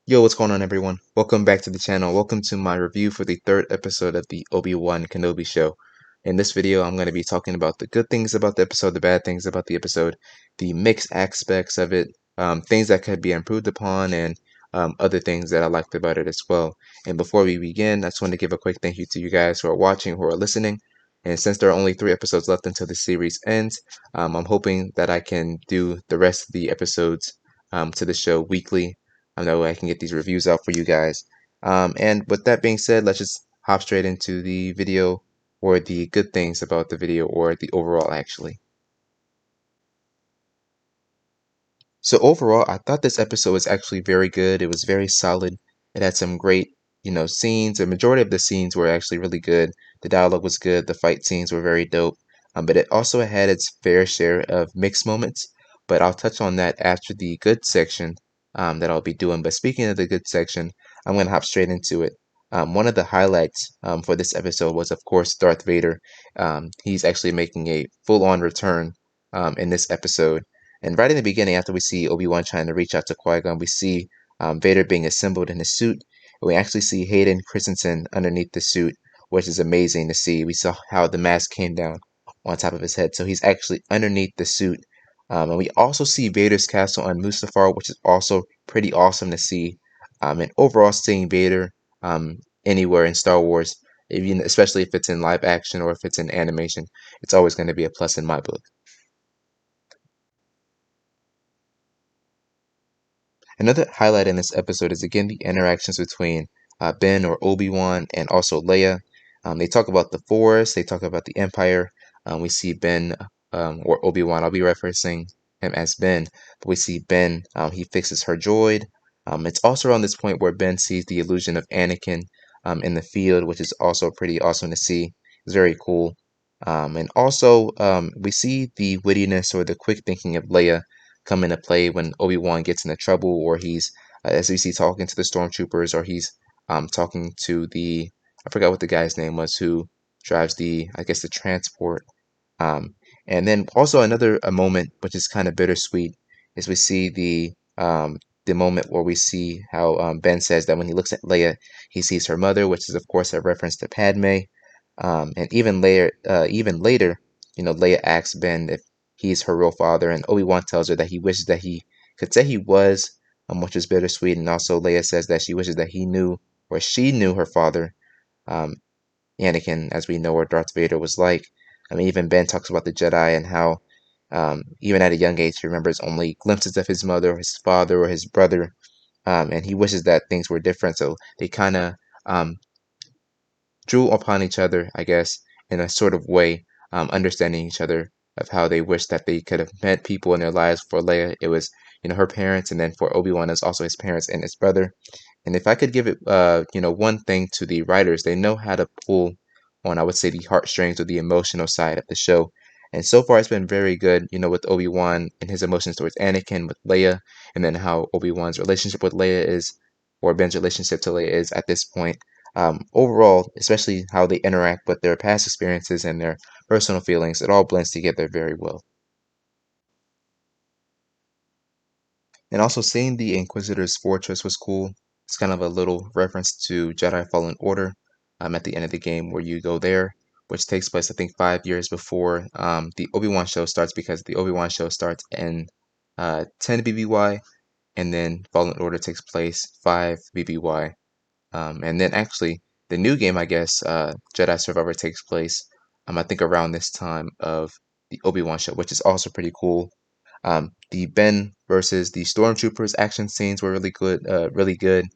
Yo, what's going on, everyone? Welcome back to the channel. Welcome to my review for the third episode of the Obi-Wan Kenobi show. In this video, I'm going to be talking about the good things about the episode, the bad things about the episode, the mixed aspects of it, things that could be improved upon, and other things that I liked about it as well. And before we begin, I just want to give a quick thank you to you guys who are watching, who are listening. And since there are only 3 episodes left until the series ends, I'm hoping that I can do the rest of the episodes to the show weekly. I know I can get these reviews out for you guys. And with that being said, let's just hop straight into the video, or the good things about the video, or the overall actually. So overall, I thought this episode was actually very good. It was very solid. It had some great, scenes. The majority of the scenes were actually really good. The dialogue was good. The fight scenes were very dope. But it also had its fair share of mixed moments. But I'll touch on that after the good section that I'll be doing. But speaking of the good section, I'm going to hop straight into it. One of the highlights for this episode was, of course, Darth Vader. He's actually making a full-on return in this episode. And right in the beginning, after we see Obi-Wan trying to reach out to Qui-Gon, we see Vader being assembled in his suit. We actually see Hayden Christensen underneath the suit, which is amazing to see. We saw how the mask came down on top of his head, so he's actually underneath the suit. And we also see Vader's castle on Mustafar, which is also pretty awesome to see. And overall, seeing Vader anywhere in Star Wars, even especially if it's in live action or if it's in animation, it's always going to be a plus in my book. Another highlight in this episode is again the interactions between Ben or Obi-Wan and also Leia. They talk about the Force, they talk about the Empire. We see Ben or Obi-Wan, I'll be referencing him as Ben, but we see Ben, he fixes her droid. It's also around this point where Ben sees the illusion of Anakin in the field, which is also pretty awesome to see. It's very cool. And also, we see the wittiness or the quick thinking of Leia come into play when Obi-Wan gets into trouble, or he's, as we see, talking to the stormtroopers, or he's talking to the, I forgot what the guy's name was, who drives the, I guess, the transport. Um, and then also another a moment, which is kind of bittersweet, is we see the moment where we see how Ben says that when he looks at Leia, he sees her mother, which is of course a reference to Padme. And even later, Leia asks Ben if he's her real father, and Obi-Wan tells her that he wishes that he could say he was, which is bittersweet. And also Leia says that she wishes that he knew, or she knew her father, um, Anakin, as we know what Darth Vader was like. I mean, even Ben talks about the Jedi and how, even at a young age, he remembers only glimpses of his mother, or his father, or his brother, and he wishes that things were different. So they kind of drew upon each other, I guess, in a sort of way, understanding each other of how they wish that they could have met people in their lives. For Leia, it was, her parents, and then for Obi-Wan, it's also his parents and his brother. And if I could give it, one thing to the writers, they know how to pull on, I would say, the heartstrings or the emotional side of the show. And so far, it's been very good, with Obi-Wan and his emotions towards Anakin, with Leia, and then how Obi-Wan's relationship with Leia is, or Ben's relationship to Leia is at this point. Overall, especially how they interact with their past experiences and their personal feelings, it all blends together very well. And also seeing the Inquisitor's fortress was cool. It's kind of a little reference to Jedi Fallen Order at the end of the game where you go there, which takes place, I think, 5 years before the Obi-Wan show starts, because the Obi-Wan show starts in 10 BBY, and then Fallen Order takes place 5 BBY. And then actually, the new game, I guess, Jedi Survivor takes place, I think around this time of the Obi-Wan show, which is also pretty cool. The Ben versus the Stormtroopers action scenes were really good, really good.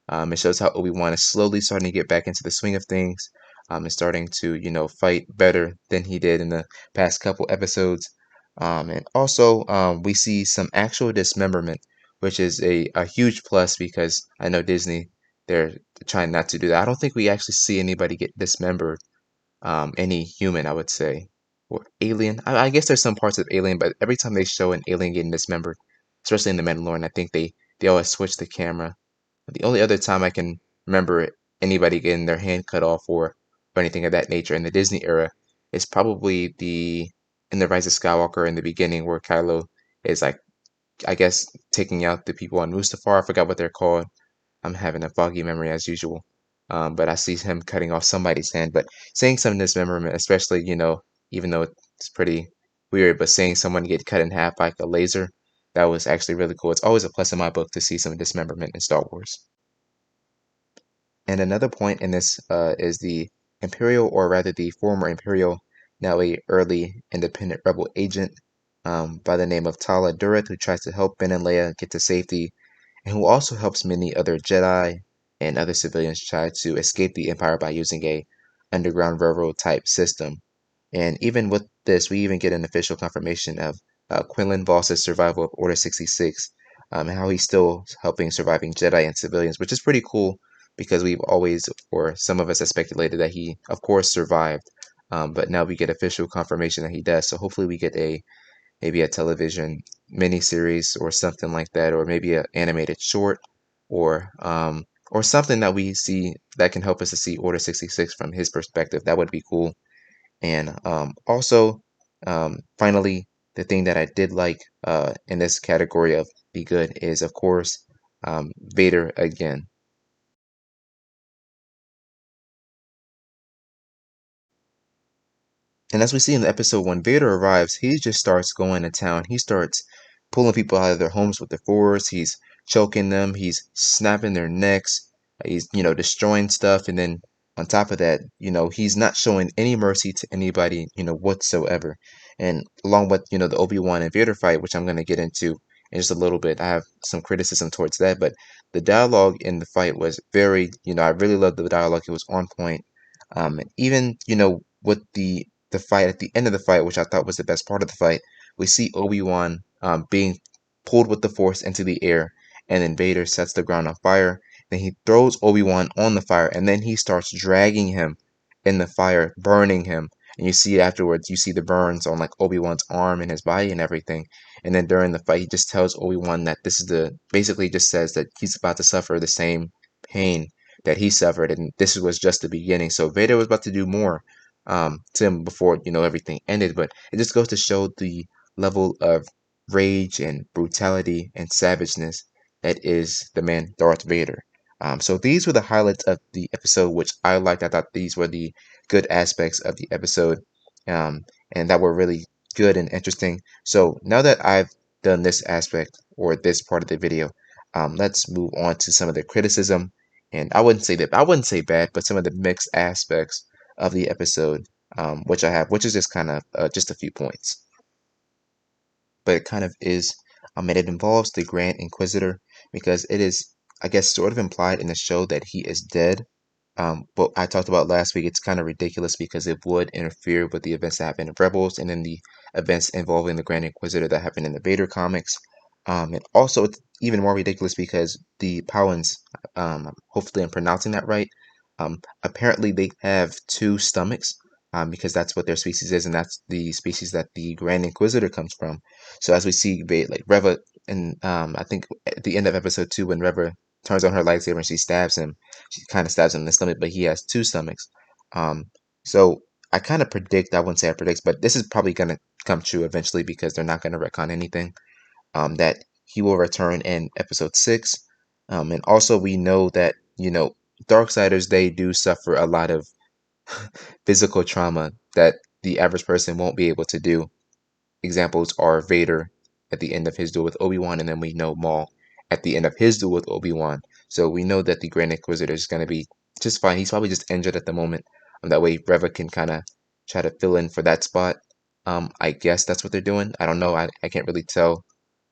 It shows how Obi-Wan is slowly starting to get back into the swing of things, and starting to, fight better than he did in the past couple episodes. And also, we see some actual dismemberment, which is a huge plus, because I know Disney, they're trying not to do that. I don't think we actually see anybody get dismembered, any human, I would say, or alien. I guess there's some parts of Alien, but every time they show an alien getting dismembered, especially in The Mandalorian, I think they always switch the camera. The only other time I can remember anybody getting their hand cut off, or anything of that nature in the Disney era, is probably in the Rise of Skywalker in the beginning, where Kylo is, like, I guess, taking out the people on Mustafar. I forgot what they're called. I'm having a foggy memory as usual. But I see him cutting off somebody's hand. But seeing some dismemberment, especially, even though it's pretty weird, but seeing someone get cut in half by like a laser, that was actually really cool. It's always a plus in my book to see some dismemberment in Star Wars. And another point in this is the Imperial, or rather the former Imperial, now a early independent rebel agent by the name of Tala Dureth, who tries to help Ben and Leia get to safety, and who also helps many other Jedi and other civilians try to escape the Empire by using a underground railroad type system. And even with this, we even get an official confirmation of Quinlan Voss's survival of Order 66, and how he's still helping surviving Jedi and civilians, which is pretty cool because we've always, or some of us have speculated that he, of course, survived. But now we get official confirmation that he does. So hopefully we get maybe a television miniseries or something like that, or maybe an animated short, or something that we see that can help us to see Order 66 from his perspective. That would be cool. And also, finally, the thing that I did like in this category of be good is, of course, Vader again. And as we see in the episode, when Vader arrives, he just starts going to town. He starts pulling people out of their homes with the Force. He's choking them. He's snapping their necks. He's, destroying stuff. And then on top of that, he's not showing any mercy to anybody, whatsoever. And along with, the Obi-Wan and Vader fight, which I'm going to get into in just a little bit, I have some criticism towards that. But the dialogue in the fight was very, I really loved the dialogue. It was on point. Even, with the fight at the end of the fight, which I thought was the best part of the fight, we see Obi-Wan being pulled with the Force into the air, and then Vader sets the ground on fire. Then he throws Obi-Wan on the fire, and then he starts dragging him in the fire, burning him. And you see afterwards, you see the burns on like Obi-Wan's arm and his body and everything. And then during the fight, he just tells Obi-Wan that this is basically just says that he's about to suffer the same pain that he suffered, and this was just the beginning. So Vader was about to do more to him before everything ended. But it just goes to show the level of rage and brutality and savageness that is the man Darth Vader. So these were the highlights of the episode, which I liked. I thought these were the good aspects of the episode, and that were really good and interesting. So now that I've done this aspect or this part of the video, let's move on to some of the criticism. And I wouldn't say bad, but some of the mixed aspects of the episode, which I have, which is just kind of just a few points. But it kind of is, and it involves the Grand Inquisitor because it is, I guess, sort of implied in the show that he is dead. But I talked about last week, it's kind of ridiculous because it would interfere with the events that happened in Rebels and then the events involving the Grand Inquisitor that happened in the Vader comics. And also, it's even more ridiculous because the Powans, hopefully I'm pronouncing that right, apparently they have two stomachs, because that's what their species is, and that's the species that the Grand Inquisitor comes from. So as we see, like Reva, and I think at the end of episode 2, when Reva turns on her lightsaber and she stabs him, she kind of stabs him in the stomach, but he has two stomachs. So I kind of predict, I wouldn't say I predict, but this is probably going to come true eventually because they're not going to retcon anything, that he will return in episode 6. And also we know that, Darksiders, they do suffer a lot of physical trauma that the average person won't be able to do. Examples are Vader at the end of his duel with Obi-Wan, and then we know Maul at the end of his duel with Obi-Wan. So we know that the Grand Inquisitor is going to be just fine. He's probably just injured at the moment. That way Reva can kind of try to fill in for that spot. I guess that's what they're doing. I don't know. I can't really tell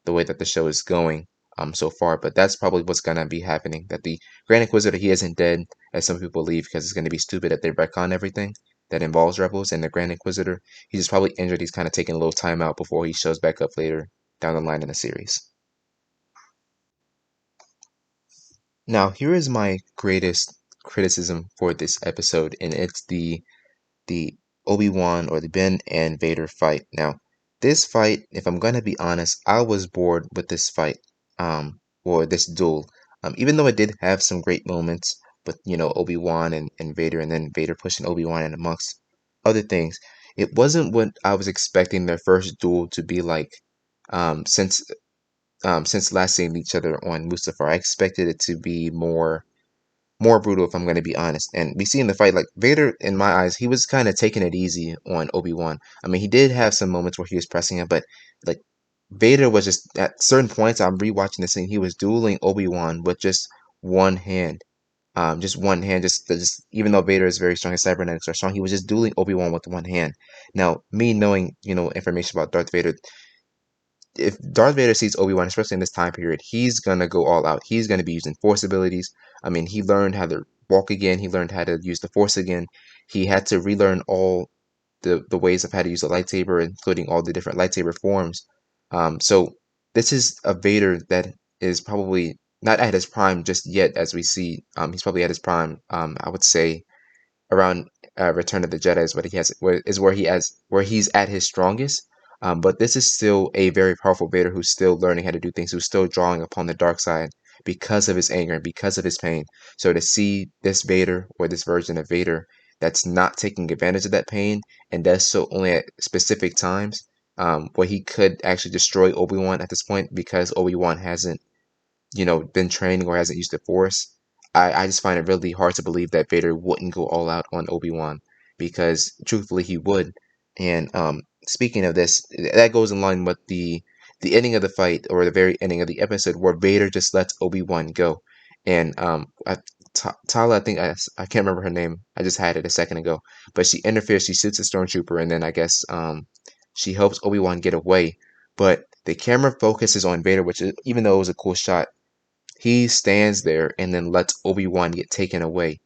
the way that the show is going so far, but that's probably what's gonna be happening. That the Grand Inquisitor, he isn't dead, as some people believe, because it's gonna be stupid that they retcon everything that involves Rebels and the Grand Inquisitor. He's just probably injured. He's kind of taking a little time out before he shows back up later down the line in the series. Now, here is my greatest criticism for this episode, and it's the Obi-Wan or the Ben and Vader fight. Now, this fight, if I'm gonna be honest, I was bored with this fight, or this duel. Even though it did have some great moments with, Obi-Wan and Vader, and then Vader pushing Obi-Wan and amongst other things, it wasn't what I was expecting their first duel to be like. Since since last seeing each other on Mustafar. I expected it to be more brutal, if I'm going to be honest. And we see in the fight, like Vader, in my eyes, he was kind of taking it easy on Obi-Wan. I mean, he did have some moments where he was pressing him, but like Vader was just at certain points. I'm rewatching the scene. He was dueling Obi-Wan with just one hand. Just one hand, just even though Vader is very strong, his cybernetics are strong, he was just dueling Obi-Wan with one hand. Now, me knowing, information about Darth Vader, if Darth Vader sees Obi-Wan, especially in this time period, he's gonna go all out. He's gonna be using Force abilities. I mean, he learned how to walk again. He learned how to use the Force again. He had to relearn all the ways of how to use a lightsaber, including all the different lightsaber forms. So this is a Vader that is probably not at his prime just yet, as we see. He's probably at his prime. I would say around Return of the Jedi is what he has where he's at his strongest. But this is still a very powerful Vader who's still learning how to do things, who's still drawing upon the dark side because of his anger and because of his pain. So to see this Vader or this version of Vader that's not taking advantage of that pain and does so only at specific times, where he could actually destroy Obi-Wan at this point because Obi-Wan hasn't been training or hasn't used the Force. I just find it really hard to believe that Vader wouldn't go all out on Obi-Wan because truthfully he would. And speaking of this, that goes in line with the ending of the fight or the very ending of the episode where Vader just lets Obi-Wan go. And Tala, I think I can't remember her name. I just had it a second ago, but she interferes. She shoots a stormtrooper, and then I guess she helps Obi-Wan get away. But the camera focuses on Vader, which is, even though it was a cool shot, he stands there and then lets Obi-Wan get taken away.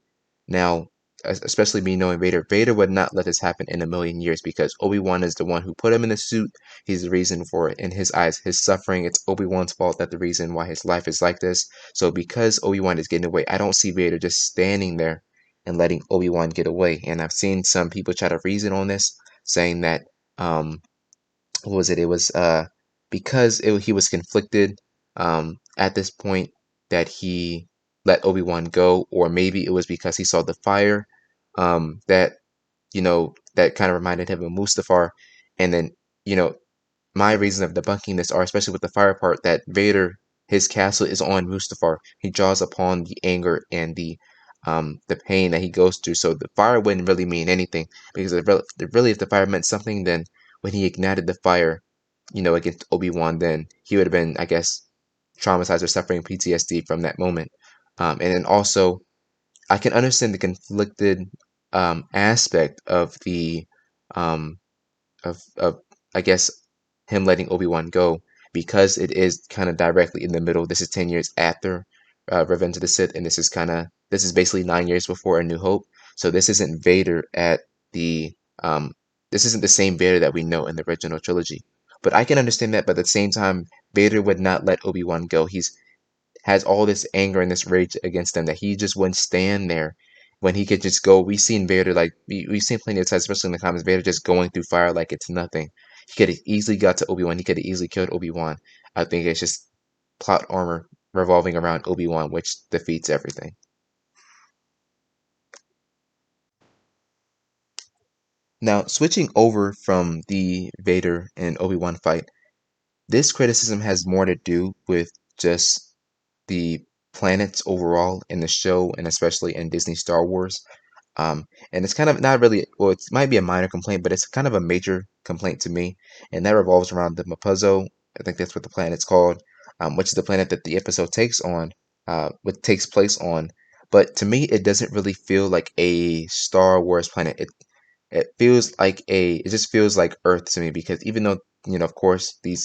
Now, especially me knowing Vader, Vader would not let this happen in a million years because Obi-Wan is the one who put him in the suit. He's the reason for it. In his eyes, his suffering, it's Obi-Wan's fault that the reason why his life is like this. So because Obi-Wan is getting away, I don't see Vader just standing there and letting Obi-Wan get away. And I've seen some people try to reason on this, saying that what was it? It was because he was conflicted at this point that he let Obi-Wan go, or maybe it was because he saw the fire that that kind of reminded him of Mustafar, and then you know my reason of debunking this are especially with the fire part that Vader, his castle is on Mustafar. He draws upon the anger and the pain that he goes through. So the fire wouldn't really mean anything because really, if the fire meant something, then when he ignited the fire, against Obi-Wan, then he would have been, I guess, traumatized or suffering PTSD from that moment. And then also, I can understand the conflicted aspect um, of I guess him letting Obi-Wan go because it is kind of directly in the middle. This is 10 years after Revenge of the Sith, and this is basically 9 years before A New Hope. So this isn't Vader at the this isn't the same Vader that we know in the original trilogy. But I can understand that, but at the same time, Vader would not let Obi-Wan go. He's has all this anger and this rage against them that he just wouldn't stand there when he could just go. We've seen Vader, like we've seen plenty of times, especially in the comics, Vader just going through fire like it's nothing. He could have easily got to Obi-Wan. He could have easily killed Obi-Wan. I think it's just plot armor revolving around Obi-Wan, which defeats everything. Now, switching over from the Vader and Obi-Wan fight, this criticism has more to do with just the planets overall in the show and especially in Disney Star Wars. And it's kind of not really, well, it might be a minor complaint, but it's kind of a major complaint to me. And that revolves around the Mapuzo. I think that's what the planet's called, which is the planet that the episode what takes place on. But to me, it doesn't really feel like a Star Wars planet. It just feels like Earth to me because even though, of course, the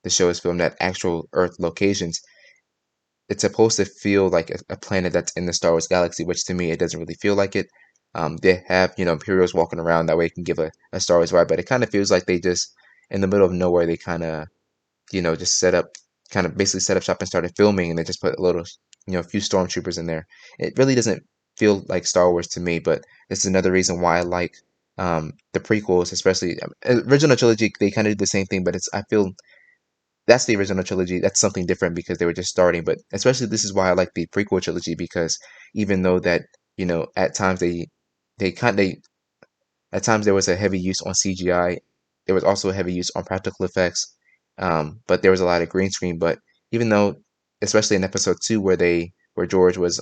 show is filmed at actual Earth locations, it's supposed to feel like a planet that's in the Star Wars galaxy, which to me it doesn't really feel like it. They have Imperials walking around that way it can give a Star Wars vibe, but it kind of feels like they just in the middle of nowhere they kind of just kind of basically set up shop and started filming, and they just put a little a few stormtroopers in there. It really doesn't feel like Star Wars to me, but this is another reason why I like the prequels, especially original trilogy. They kind of do the same thing, but I feel that's the original trilogy. That's something different because they were just starting. But especially this is why I like the prequel trilogy because even though that at times they at times there was a heavy use on CGI, there was also a heavy use on practical effects. But there was a lot of green screen. But even though, especially in episode 2 where George was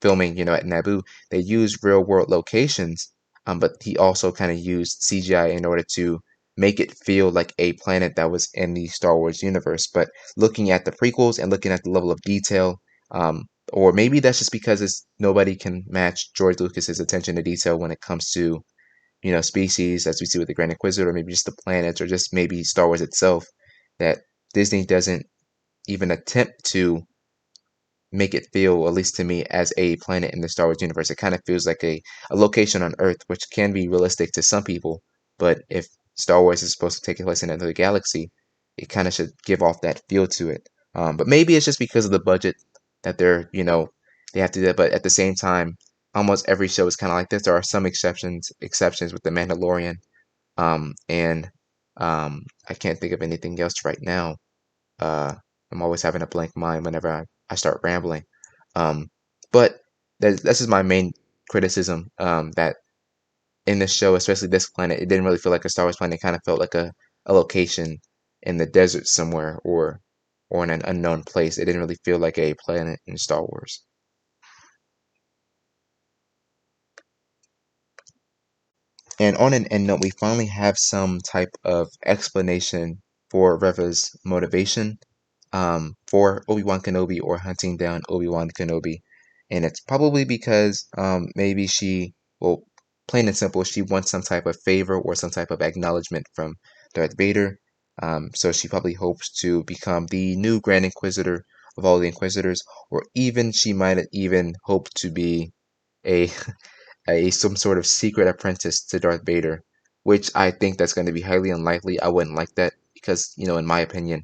filming, at Naboo, they used real world locations, but he also kind of used CGI in order to make it feel like a planet that was in the Star Wars universe. But looking at the prequels and looking at the level of detail, or maybe that's just because it's nobody can match George Lucas's attention to detail when it comes to species, as we see with the Grand Inquisitor, or maybe just the planets, or just maybe Star Wars itself, that Disney doesn't even attempt to make it feel, at least to me, as a planet in the Star Wars universe. It kind of feels like a location on Earth, which can be realistic to some people. But if Star Wars is supposed to take place in another galaxy, it kind of should give off that feel to it. But maybe it's just because of the budget that they have to do that. But at the same time, almost every show is kind of like this. There are some exceptions with The Mandalorian. And I can't think of anything else right now. Uh, I'm always having a blank mind whenever I start rambling. Um, but this is my main criticism, that in this show, especially this planet, it didn't really feel like a Star Wars planet. It kind of felt like a location in the desert somewhere, or in an unknown place. It didn't really feel like a planet in Star Wars. And on an end note, we finally have some type of explanation for Reva's motivation, for Obi-Wan Kenobi, or hunting down Obi-Wan Kenobi. And it's probably because maybe well, plain and simple, she wants some type of favor or some type of acknowledgement from Darth Vader. So she probably hopes to become the new Grand Inquisitor of all the Inquisitors, or even she might even hope to be a some sort of secret apprentice to Darth Vader, which I think that's going to be highly unlikely. I wouldn't like that because, in my opinion,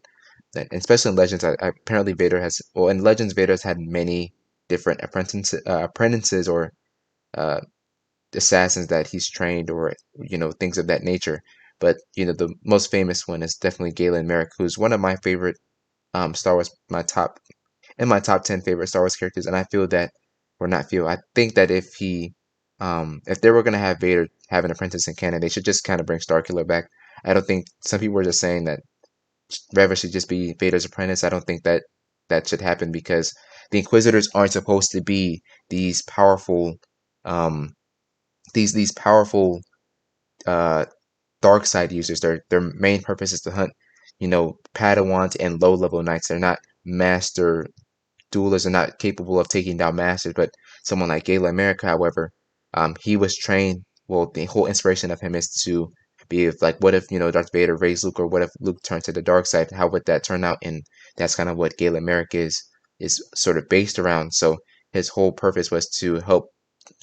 that especially in Legends, apparently Vader has, well, in Legends, Vader has had many different apprentices, or uh, assassins that he's trained, or things of that nature. But the most famous one is definitely Galen Merrick, who's one of my favorite Star Wars, my top 10 favorite Star Wars characters. And I feel that, or not feel, I think that if they were going to have Vader have an apprentice in canon, they should just kind of bring Starkiller back. I don't think, some people were just saying that Reva should just be Vader's apprentice. I don't think that that should happen, because the Inquisitors aren't supposed to be these powerful, um, these powerful, uh, dark side users. Their main purpose is to hunt, Padawans and low level knights. They're not master duelists, are not capable of taking down masters. But someone like Galen America, however, he was trained. Well, the whole inspiration of him is to be like, what if Darth Vader raised Luke, or what if Luke turned to the dark side? How would that turn out? And that's kind of what Galen America is sort of based around. So his whole purpose was to help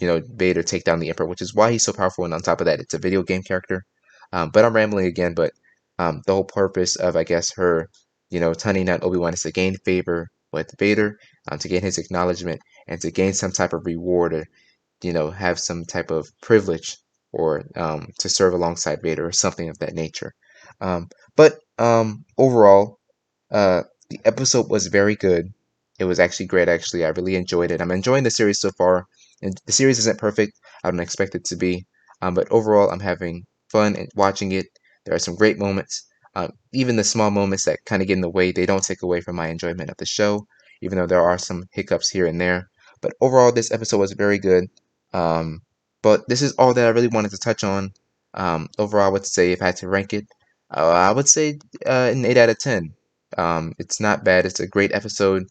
Vader take down the Emperor, which is why he's so powerful. And on top of that, it's a video game character. But I'm rambling again. But the whole purpose of, I guess, her turning down Obi-Wan is to gain favor with Vader, to gain his acknowledgement, and to gain some type of reward, or have some type of privilege, or to serve alongside Vader, or something of that nature. But overall, the episode was very good. It was actually great. Actually, I really enjoyed it. I'm enjoying the series so far. And the series isn't perfect. I don't expect it to be. But overall, I'm having fun and watching it. There are some great moments. Even the small moments that kind of get in the way, they don't take away from my enjoyment of the show, even though there are some hiccups here and there. But overall, this episode was very good. Um, but this is all that I really wanted to touch on. Overall, I would say, if I had to rank it, I would say an 8 out of 10. It's not bad. It's a great episode.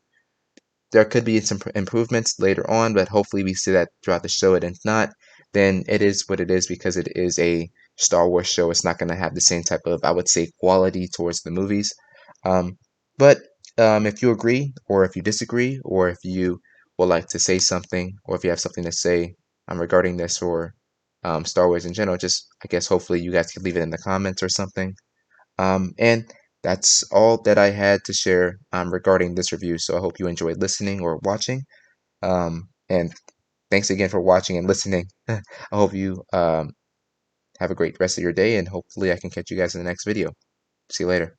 There could be some improvements later on, but hopefully we see that throughout the show. And if not, then it is what it is, because it is a Star Wars show. It's not going to have the same type of, I would say, quality towards the movies. Um, but if you agree, or if you disagree, or if you would like to say something, or if you have something to say regarding this, or Star Wars in general, just, I guess, hopefully you guys can leave it in the comments or something. And that's all that I had to share regarding this review. So I hope you enjoyed listening or watching. And thanks again for watching and listening. I hope you have a great rest of your day, and hopefully I can catch you guys in the next video. See you later.